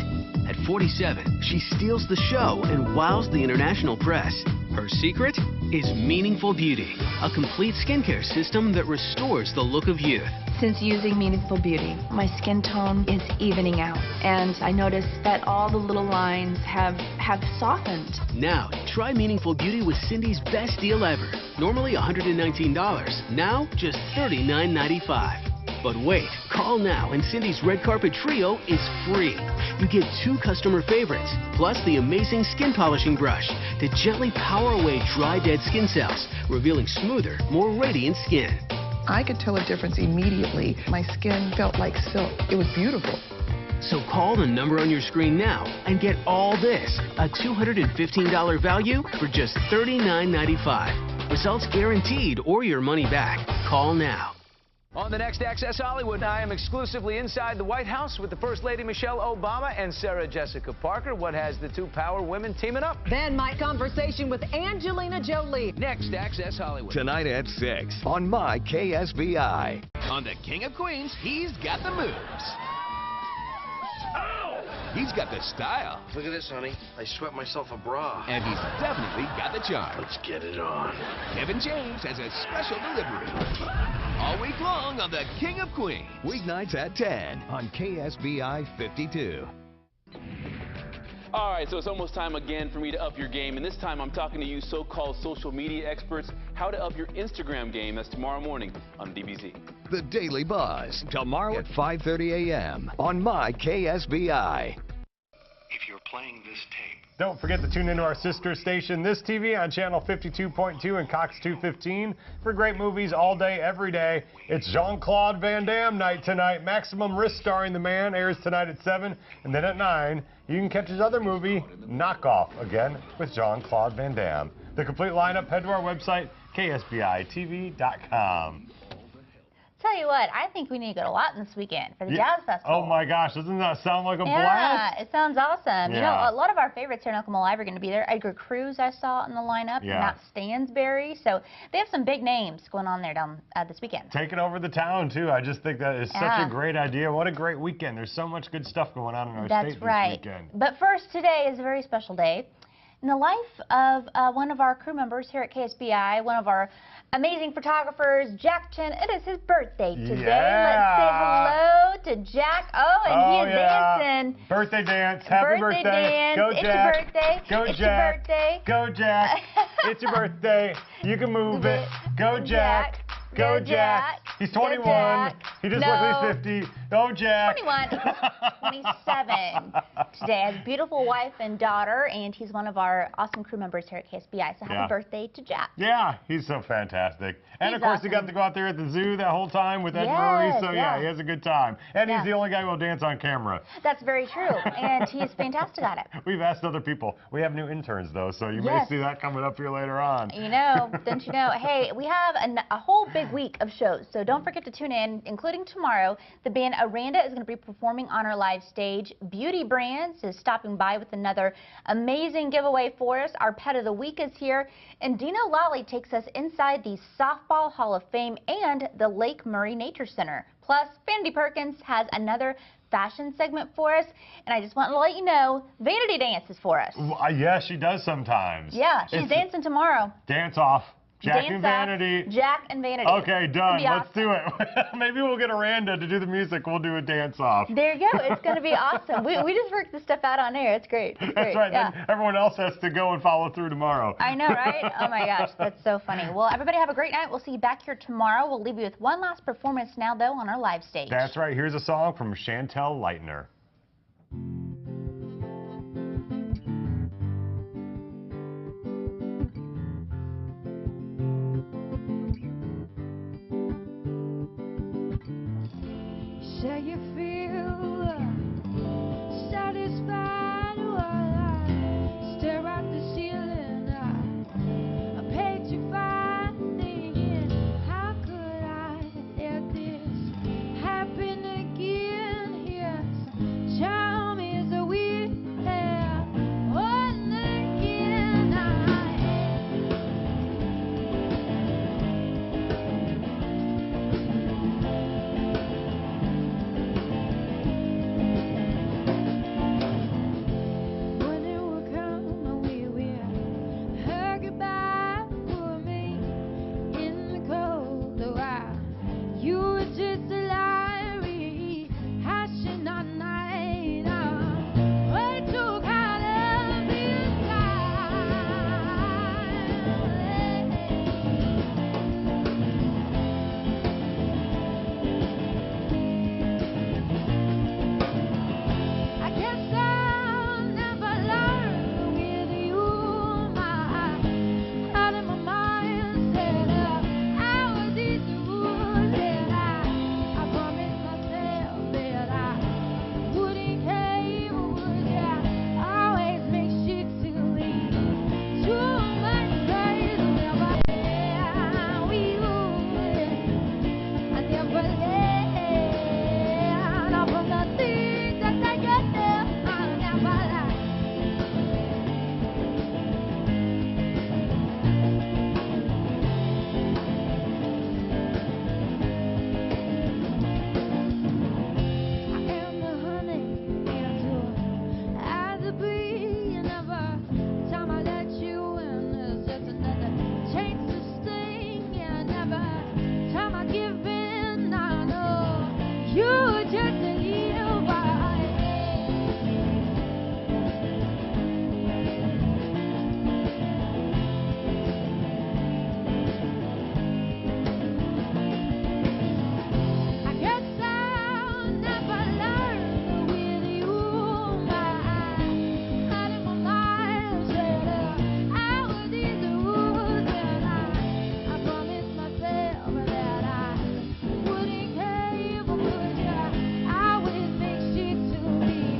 At 47, she steals the show and wows the international press. Her secret is Meaningful Beauty, a complete skincare system that restores the look of youth. Since using Meaningful Beauty, my skin tone is evening out, and I noticed that all the little lines have softened. Now, try Meaningful Beauty with Cindy's best deal ever. Normally $119, now just $39.95. But wait, call now and Cindy's Red Carpet Trio is free. You get 2 customer favorites, plus the amazing skin polishing brush to gently power away dry, dead skin cells, revealing smoother, more radiant skin. I could tell a difference immediately. My skin felt like silk. It was beautiful. So call the number on your screen now and get all this, a $215 value for just $39.95. Results guaranteed or your money back. Call now. On the next Access Hollywood, I am exclusively inside the White House with the First Lady Michelle Obama and Sarah Jessica Parker. What has the 2 power women teaming up? Then my conversation with Angelina Jolie. Next Access Hollywood. Tonight at 6 on My KSBI. On the King of Queens, he's got the moves. He's got the style. Look at this, honey. I swept myself a bra. And he's definitely got the charm. Let's get it on. Kevin James has a special delivery. All week long on the King of Queens. Weeknights at 10 on KSBI 52. All right, so it's almost time again for me to up your game, and this time I'm talking to you so-called social media experts, how to up your Instagram game. That's tomorrow morning on DBZ. The Daily Buzz, tomorrow at 5:30 a.m. on My KSBI. If you're playing this tape, don't forget to tune into our sister station, This TV, on channel 52.2 and Cox 215 for great movies all day, every day. It's Jean-Claude Van Damme night tonight. Maximum Risk starring the man airs tonight at 7, and then at 9, you can catch his other movie, Knockoff, again with Jean-Claude Van Damme. The complete lineup, head to our website, ksbitv.com. Tell you what, I think we need to go to Lawton this weekend for the Jazz Festival. Oh my gosh, doesn't that sound like a blast? Yeah, it sounds awesome. You know, a lot of our favorites here in Oklahoma Live are going to be there. Edgar Cruz, I saw in the lineup, Matt Stansberry. So they have some big names going on there down this weekend. Taking over the town, too. I just think that is such a great idea. What a great weekend. There's so much good stuff going on in our state this weekend. But first, today is a very special day in the life of one of our crew members here at KSBI, one of our amazing photographers, Jack Chen. It is his birthday today. Let's say hello to Jack. Oh, and he is dancing. Birthday dance. Happy birthday. Dance. Go, it's Jack. Your birthday. Go, it's Jack. Your birthday. Go, Jack. It's your birthday. You can move it. Go, Jack. Go, Jack. He's 21. Jack. He just looks like he's 50. Go, Jack. 21. He's 27 today. Has a beautiful wife and daughter, and he's one of our awesome crew members here at KSBI. So happy birthday to Jack. Yeah, he's so fantastic. And He's of course, awesome. he got to go out there at the zoo that whole time with Ed Murray. So yeah. he has a good time. And he's the only guy who will dance on camera. That's very true, and he's fantastic at it. We've asked other people. We have new interns, though, so you may see that coming up here later on. You know, don't you know? Hey, we have a whole big week of shows, so don't forget to tune in, including tomorrow. The band Aranda is going to be performing on our live stage. Beauty Brands is stopping by with another amazing giveaway for us. Our Pet of the Week is here, and Dino Lally takes us inside the Softball Hall of Fame and the Lake Murray Nature Center. Plus, Vanity Perkins has another fashion segment for us, and I just want to let you know, Vanity dances for us. Yeah, she does sometimes. Yeah, she's dancing tomorrow. Dance off. Jack Dance and Vanity. Jack and Vanity. Okay, done. Let's do it. Maybe we'll get Aranda to do the music. We'll do a dance off. There you go. It's going to be awesome. We just worked this stuff out on air. It's great. It's great. That's right. Yeah. Then everyone else has to go and follow through tomorrow. I know, right? Oh my gosh, that's so funny. Well, everybody have a great night. We'll see you back here tomorrow. We'll leave you with one last performance now, though, on our live stage. That's right. Here's a song from Chantel Lightner.